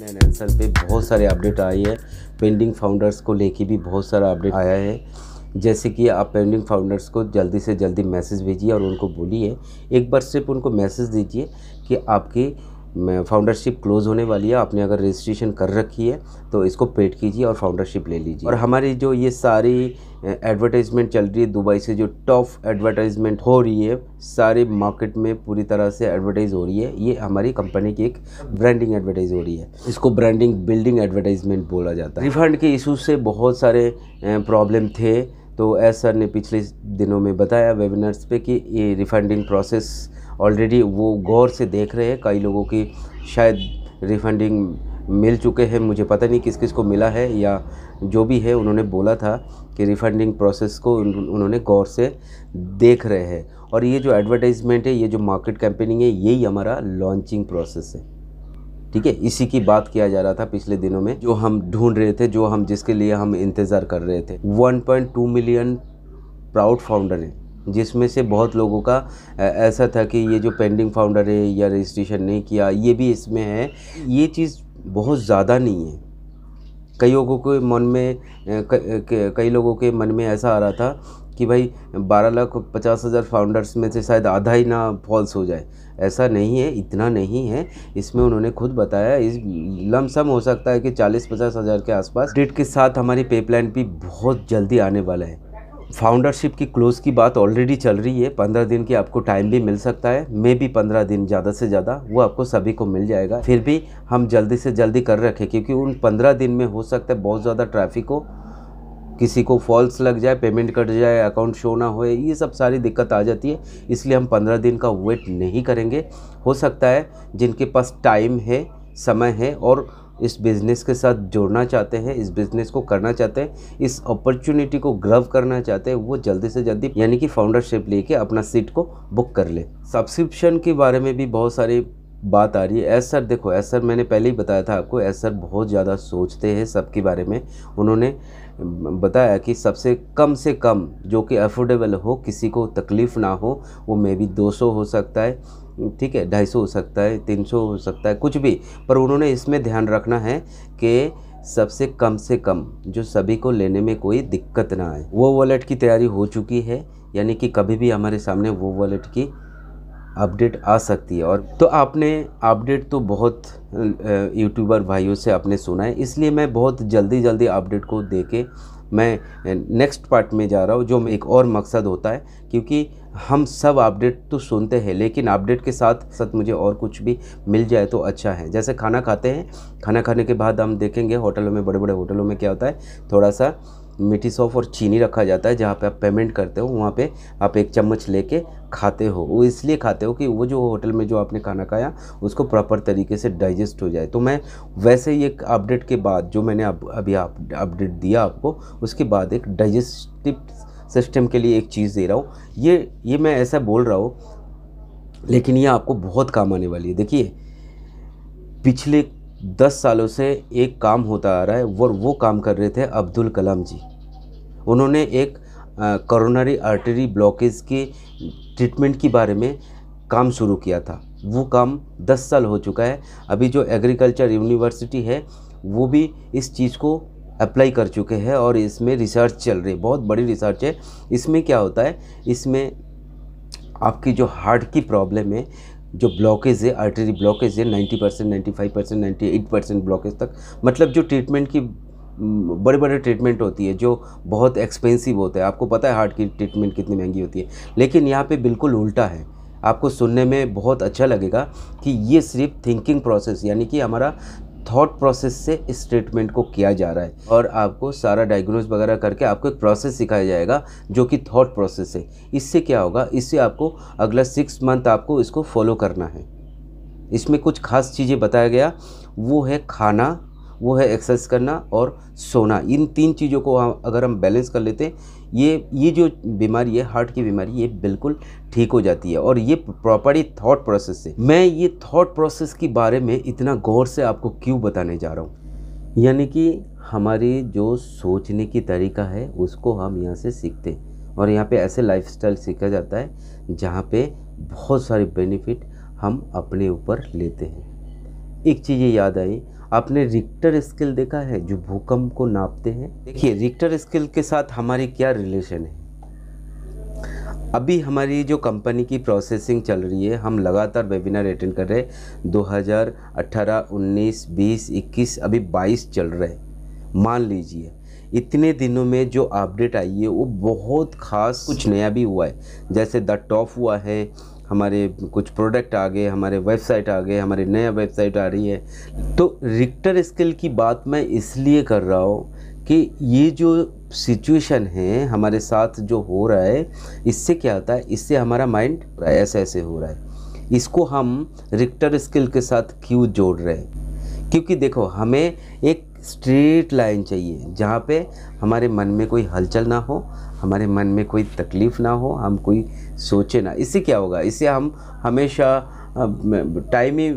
एनएलसर पे बहुत सारे अपडेट आए हैं। पेंडिंग फाउंडर्स को लेके भी बहुत सारा अपडेट आया है। जैसे कि आप पेंडिंग फाउंडर्स को जल्दी से जल्दी मैसेज भेजिए और उनको बोलिए, एक बार सिर्फ उनको मैसेज दीजिए कि आपकी फाउंडरशिप क्लोज़ होने वाली है। आपने अगर रजिस्ट्रेशन कर रखी है तो इसको पेड कीजिए और फाउंडरशिप ले लीजिए। और हमारी जो ये सारी एडवर्टाइजमेंट चल रही है, दुबई से जो टॉप एडवर्टाइजमेंट हो रही है, सारे मार्केट में पूरी तरह से एडवर्टाइज हो रही है। ये हमारी कंपनी की एक ब्रांडिंग एडवर्टाइज हो रही है। इसको ब्रांडिंग बिल्डिंग एडवर्टाइजमेंट बोला जाता है। रिफंड के इशू से बहुत सारे प्रॉब्लम थे, तो एस सर ने पिछले दिनों में बताया वेबिनार्स पे कि ये रिफंडिंग प्रोसेस ऑलरेडी वो गौर से देख रहे हैं। कई लोगों की शायद रिफंडिंग मिल चुके हैं, मुझे पता नहीं किस किस को मिला है या जो भी है। उन्होंने बोला था कि रिफंडिंग प्रोसेस को उन्होंने गौर से देख रहे हैं। और ये जो एडवर्टाइजमेंट है, ये जो मार्केट कैंपेनिंग है, यही हमारा लॉन्चिंग प्रोसेस है। ठीक है, इसी की बात किया जा रहा था पिछले दिनों में, जो हम ढूंढ रहे थे, जो हम जिसके लिए हम इंतज़ार कर रहे थे। 1.2 मिलियन प्राउड फाउंडर है, जिसमें से बहुत लोगों का ऐसा था कि ये जो पेंडिंग फाउंडर है या रजिस्ट्रेशन नहीं किया, ये भी इसमें है। ये चीज़ बहुत ज़्यादा नहीं है। कई लोगों के मन में ऐसा आ रहा था कि भाई 12,50,000 फाउंडर्स में से शायद आधा ही ना फॉल्स हो जाए। ऐसा नहीं है, इतना नहीं है। इसमें उन्होंने खुद बताया इस लमसम हो सकता है कि 40-50 हज़ार के आसपास। डेट के साथ हमारी पेपलाइन भी बहुत जल्दी आने वाला है। फाउंडरशिप की क्लोज़ की बात ऑलरेडी चल रही है। 15 दिन की आपको टाइम भी मिल सकता है, मे भी 15 दिन ज़्यादा से ज़्यादा, वो आपको सभी को मिल जाएगा। फिर भी हम जल्दी से जल्दी कर रखें, क्योंकि उन 15 दिन में हो सकता है बहुत ज़्यादा ट्रैफिक हो, किसी को फॉल्स लग जाए, पेमेंट कट जाए, अकाउंट शो ना होए, ये सब सारी दिक्कत आ जाती है। इसलिए हम 15 दिन का वेट नहीं करेंगे। हो सकता है जिनके पास टाइम है, समय है और इस बिज़नेस के साथ जुड़ना चाहते हैं, इस बिज़नेस को करना चाहते हैं, इस अपॉर्चुनिटी को ग्रैब करना चाहते हैं, वो जल्दी से जल्दी यानी कि फाउंडरशिप लेके अपना सीट को बुक कर ले। सब्सक्रिप्शन के बारे में भी बहुत सारी बात आ रही है। एस सर देखो, एस सर मैंने पहले ही बताया था आपको, एस सर बहुत ज़्यादा सोचते हैं सबके बारे में। उन्होंने बताया कि सबसे कम जो कि अफोर्डेबल हो, किसी को तकलीफ़ ना हो, वो मे बी 200 हो सकता है, ठीक है, 250 हो सकता है, 300 हो सकता है, कुछ भी। पर उन्होंने इसमें ध्यान रखना है कि सबसे कम जो सभी को लेने में कोई दिक्कत ना आए। वो वॉलेट की तैयारी हो चुकी है, यानी कि कभी भी हमारे सामने वो वॉलेट की अपडेट आ सकती है। और तो आपने अपडेट तो बहुत यूट्यूबर भाइयों से आपने सुना है, इसलिए मैं बहुत जल्दी अपडेट को देके मैं नेक्स्ट पार्ट में जा रहा हूँ, जो एक और मकसद होता है। क्योंकि हम सब अपडेट तो सुनते हैं, लेकिन अपडेट के साथ साथ मुझे और कुछ भी मिल जाए तो अच्छा है। जैसे खाना खाते हैं, खाना खाने के बाद हम देखेंगे होटलों में, बड़े बड़े होटलों में क्या होता है, थोड़ा सा मीठी सौंफ और चीनी रखा जाता है। जहाँ पे आप पेमेंट करते हो, वहाँ पे आप एक चम्मच लेके खाते हो। वो इसलिए खाते हो कि वो जो होटल में जो आपने खाना खाया उसको प्रॉपर तरीके से डाइजेस्ट हो जाए। तो मैं वैसे ही एक अपडेट के बाद, जो मैंने अभी अपडेट दिया आपको, उसके बाद एक डाइजेस्टिव सिस्टम के लिए एक चीज़ दे रहा हूँ। ये मैं ऐसा बोल रहा हूँ, लेकिन ये आपको बहुत काम आने वाली है। देखिए, पिछले 10 सालों से एक काम होता आ रहा है, वो काम कर रहे थे अब्दुल कलाम जी। उन्होंने एक कोरोनरी आर्टरी ब्लॉकेज के ट्रीटमेंट के बारे में काम शुरू किया था। वो काम 10 साल हो चुका है। अभी जो एग्रीकल्चर यूनिवर्सिटी है, वो भी इस चीज़ को अप्लाई कर चुके हैं और इसमें रिसर्च चल रही है, बहुत बड़ी रिसर्च है। इसमें क्या होता है, इसमें आपकी जो हार्ट की प्रॉब्लम है, जो ब्लॉकेज है, आर्टरी ब्लॉकेज है, 90%, 95%, 98% ब्लॉकेज तक, मतलब जो ट्रीटमेंट की बड़े ट्रीटमेंट होती है, जो बहुत एक्सपेंसिव होता है। आपको पता है हार्ट की ट्रीटमेंट कितनी महंगी होती है, लेकिन यहाँ पे बिल्कुल उल्टा है। आपको सुनने में बहुत अच्छा लगेगा कि ये सिर्फ थिंकिंग प्रोसेस, यानी कि हमारा थॉट प्रोसेस से इस ट्रीटमेंट को किया जा रहा है। और आपको सारा डायग्नोज वगैरह करके आपको एक प्रोसेस सिखाया जाएगा, जो कि थॉट प्रोसेस है। इससे क्या होगा, इससे आपको अगला 6 मंथ आपको इसको फॉलो करना है। इसमें कुछ खास चीज़ें बताया गया, वो है खाना, वो है एक्सरसाइज करना और सोना। इन 3 चीज़ों को अगर हम बैलेंस कर लेते हैं, ये जो बीमारी है, हार्ट की बीमारी, ये बिल्कुल ठीक हो जाती है। और ये प्रॉपर्ली थॉट प्रोसेस से। मैं ये थॉट प्रोसेस के बारे में इतना गौर से आपको क्यों बताने जा रहा हूँ, यानी कि हमारी जो सोचने की तरीका है, उसको हम यहाँ से सीखते हैं। और यहाँ पे ऐसे लाइफस्टाइल सीखा जाता है जहाँ पे बहुत सारे बेनिफिट हम अपने ऊपर लेते हैं। एक चीज़ ये याद आई, आपने रिक्टर स्केल देखा है जो भूकंप को नापते हैं? देखिए रिक्टर स्केल के साथ हमारी क्या रिलेशन है। अभी हमारी जो कंपनी की प्रोसेसिंग चल रही है, हम लगातार वेबिनार अटेंड कर रहे हैं। 2018, 19, 20, 21, अभी 22 चल रहा है। मान लीजिए इतने दिनों में जो अपडेट आई है वो बहुत ख़ास कुछ नया भी हुआ है। जैसे द टॉप हुआ है, हमारे कुछ प्रोडक्ट आ गए, हमारे वेबसाइट आ गए, हमारे नया वेबसाइट आ रही है। तो रिक्टर स्केल की बात मैं इसलिए कर रहा हूँ कि ये जो सिचुएशन है हमारे साथ जो हो रहा है, इससे क्या होता है, इससे हमारा माइंड ऐसे ऐसे हो रहा है। इसको हम रिक्टर स्केल के साथ क्यों जोड़ रहे हैं? क्योंकि देखो हमें एक स्ट्रेट लाइन चाहिए जहाँ पे हमारे मन में कोई हलचल ना हो, हमारे मन में कोई तकलीफ़ ना हो, हम कोई सोचे ना। इससे क्या होगा, इससे हम हमेशा टाइम ही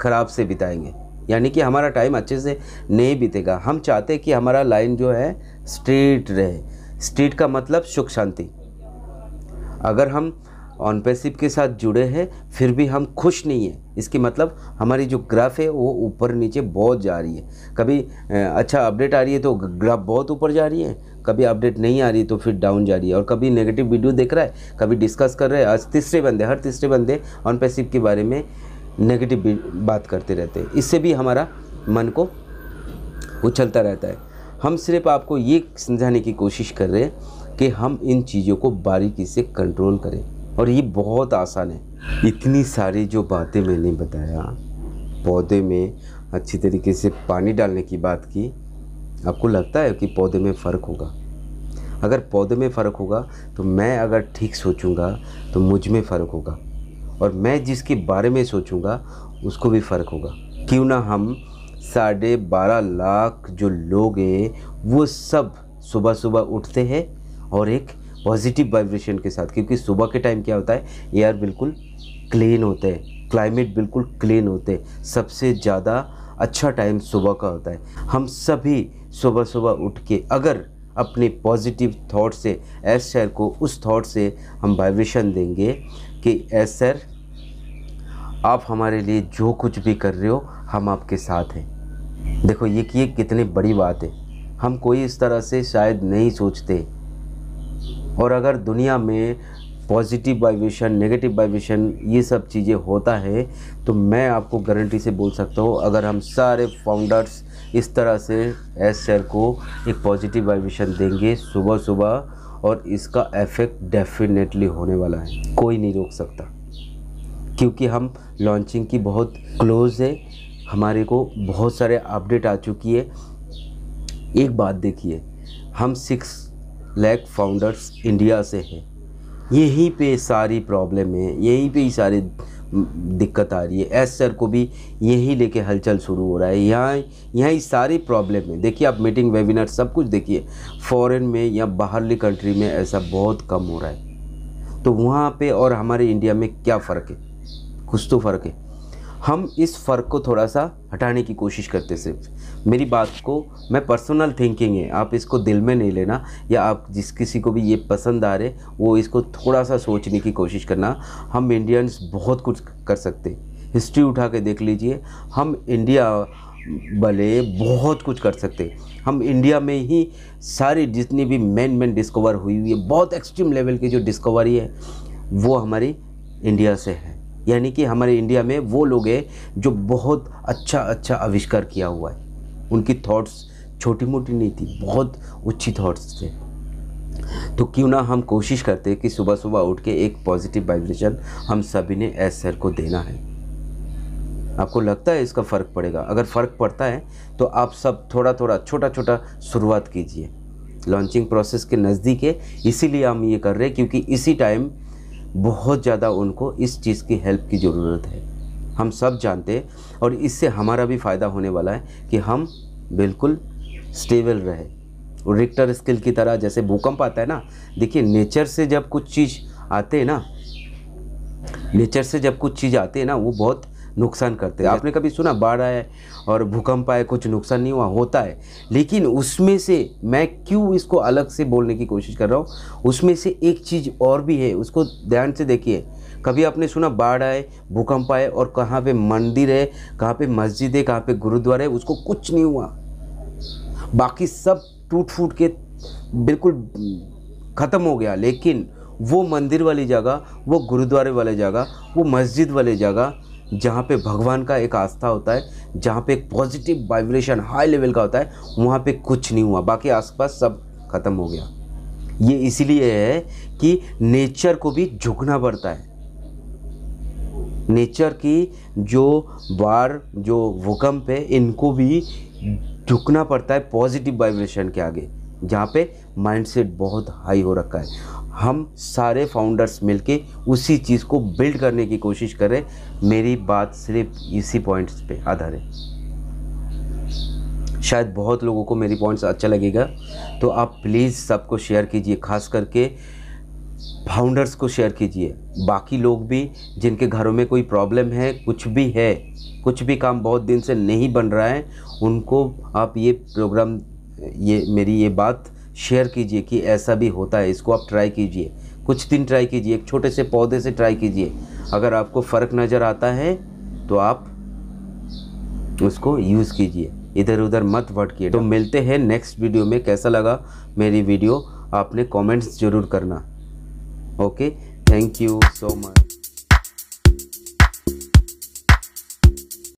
ख़राब से बिताएंगे, यानी कि हमारा टाइम अच्छे से नहीं बीतेगा। हम चाहते हैं कि हमारा लाइन जो है स्ट्रेट रहे। स्ट्रेट का मतलब सुख शांति। अगर हम ऑन पैसिव के साथ जुड़े हैं फिर भी हम खुश नहीं हैं, इसकी मतलब हमारी जो ग्राफ है वो ऊपर नीचे बहुत जा रही है। कभी अच्छा अपडेट आ रही है तो ग्राफ बहुत ऊपर जा रही है, कभी अपडेट नहीं आ रही तो फिर डाउन जा रही है। और कभी नेगेटिव वीडियो देख रहा है, कभी डिस्कस कर रहे हैं। आज हर तीसरे बंदे ऑन पैसिव के बारे में नेगेटिव बात करते रहते हैं। इससे भी हमारा मन को उछलता रहता है। हम सिर्फ आपको ये समझाने की कोशिश कर रहे हैं कि हम इन चीज़ों को बारीकी से कंट्रोल करें, और ये बहुत आसान है। इतनी सारी जो बातें मैंने बताया, पौधे में अच्छी तरीके से पानी डालने की बात की, आपको लगता है कि पौधे में फ़र्क होगा? अगर पौधे में फ़र्क होगा तो मैं अगर ठीक सोचूंगा तो मुझ में फ़र्क होगा, और मैं जिसके बारे में सोचूंगा उसको भी फ़र्क होगा। क्यों ना हम 12.5 लाख जो लोग हैं वो सब सुबह सुबह उठते हैं और एक पॉजिटिव वाइब्रेशन के साथ, क्योंकि सुबह के टाइम क्या होता है, एयर बिल्कुल क्लीन होते हैं, क्लाइमेट बिल्कुल क्लीन होते हैं। सबसे ज़्यादा अच्छा टाइम सुबह का होता है। हम सभी सुबह सुबह उठ के अगर अपने पॉजिटिव थॉट से एस सर को उस थॉट से हम वाइब्रेशन देंगे कि एस सर आप हमारे लिए जो कुछ भी कर रहे हो हम आपके साथ हैं। देखो ये कितनी बड़ी बात है। हम कोई इस तरह से शायद नहीं सोचते। और अगर दुनिया में पॉजिटिव वाइब्रेशन, नेगेटिव वाइब्रेशन ये सब चीज़ें होता है तो मैं आपको गारंटी से बोल सकता हूँ, अगर हम सारे फाउंडर्स इस तरह से एस सर को एक पॉजिटिव वाइब्रेशन देंगे सुबह सुबह, और इसका इफ़ेक्ट डेफिनेटली होने वाला है। कोई नहीं रोक सकता, क्योंकि हम लॉन्चिंग की बहुत क्लोज़ है। हमारे को बहुत सारे अपडेट आ चुकी है। एक बात देखिए, हम 6 लाख फाउंडर्स इंडिया से हैं। यहीं पे सारी प्रॉब्लम है, यहीं पे ही सारी दिक्कत आ रही है। एस सर को भी यही लेके हलचल शुरू हो रहा है। यहाँ ही सारी प्रॉब्लम है। देखिए आप मीटिंग, वेबिनार सब कुछ देखिए, फॉरेन में या बाहरली कंट्री में ऐसा बहुत कम हो रहा है। तो वहाँ पे और हमारे इंडिया में क्या फ़र्क है? कुछ तो फ़र्क है। हम इस फ़र्क को थोड़ा सा हटाने की कोशिश करते। सिर्फ मेरी बात को, मैं पर्सनल थिंकिंग है, आप इसको दिल में नहीं लेना, या आप जिस किसी को भी ये पसंद आ रहे वो इसको थोड़ा सा सोचने की कोशिश करना। हम इंडियंस बहुत कुछ कर सकते। हिस्ट्री उठा के देख लीजिए, हम इंडिया वाले बहुत कुछ कर सकते। हम इंडिया में ही सारी जितनी भी मेन डिस्कवर हुई है, बहुत एक्सट्रीम लेवल की जो डिस्कवरी है वो हमारी इंडिया से है। यानी कि हमारे इंडिया में वो लोग हैं जो बहुत अच्छा आविष्कार किया हुआ है। उनकी थॉट्स छोटी मोटी नहीं थी, बहुत ऊंची थॉट्स थे। तो क्यों ना हम कोशिश करते हैं कि सुबह सुबह उठ के एक पॉजिटिव वाइब्रेशन हम सभी ने एस सर को देना है। आपको लगता है इसका फ़र्क पड़ेगा? अगर फ़र्क पड़ता है तो आप सब थोड़ा छोटा शुरुआत कीजिए। लॉन्चिंग प्रोसेस के नज़दीक है, इसीलिए हम ये कर रहे हैं, क्योंकि इसी टाइम बहुत ज़्यादा उनको इस चीज़ की हेल्प की ज़रूरत है। हम सब जानते हैं, और इससे हमारा भी फ़ायदा होने वाला है कि हम बिल्कुल स्टेबल रहे। और रिक्टर स्केल की तरह जैसे भूकंप आता है ना, देखिए नेचर से जब कुछ चीज़ आते हैं ना, वो बहुत नुकसान करते हैं। आपने कभी सुना बाढ़ आए और भूकंप आए कुछ नुकसान नहीं हुआ? होता है, लेकिन उसमें से मैं क्यों इसको अलग से बोलने की कोशिश कर रहा हूँ, उसमें से एक चीज़ और भी है, उसको ध्यान से देखिए। कभी आपने सुना बाढ़ आए, भूकंप आए और कहाँ पे मंदिर है, कहाँ पे मस्जिद है, कहाँ पे गुरुद्वारा है, उसको कुछ नहीं हुआ, बाकी सब टूट फूट के बिल्कुल ख़त्म हो गया। लेकिन वो मंदिर वाली जगह, वो गुरुद्वारे वाली जगह, वो मस्जिद वाली जगह जहाँ पे भगवान का एक आस्था होता है, जहाँ पे एक पॉजिटिव वाइब्रेशन हाई लेवल का होता है, वहाँ पे कुछ नहीं हुआ, बाकी आसपास सब ख़त्म हो गया। ये इसलिए है कि नेचर को भी झुकना पड़ता है। नेचर की जो बाढ़, जो भूकंप है, इनको भी झुकना पड़ता है पॉजिटिव वाइब्रेशन के आगे, जहाँ पे माइंडसेट बहुत हाई हो रखा है। हम सारे फाउंडर्स मिलके उसी चीज़ को बिल्ड करने की कोशिश करें। मेरी बात सिर्फ इसी पॉइंट्स पे आधार है। शायद बहुत लोगों को मेरी पॉइंट्स अच्छा लगेगा, तो आप प्लीज़ सबको शेयर कीजिए, खास करके फाउंडर्स को शेयर कीजिए। बाकी लोग भी जिनके घरों में कोई प्रॉब्लम है, कुछ भी है, कुछ भी काम बहुत दिन से नहीं बन रहा है, उनको आप ये प्रोग्राम, ये मेरी ये बात शेयर कीजिए कि ऐसा भी होता है, इसको आप ट्राई कीजिए, कुछ दिन ट्राई कीजिए, एक छोटे से पौधे से ट्राई कीजिए। अगर आपको फ़र्क नज़र आता है तो आप उसको यूज़ कीजिए, इधर उधर मत भटकिए। तो मिलते हैं नेक्स्ट वीडियो में। कैसा लगा मेरी वीडियो आपने कमेंट्स ज़रूर करना। Okay, thank you so much.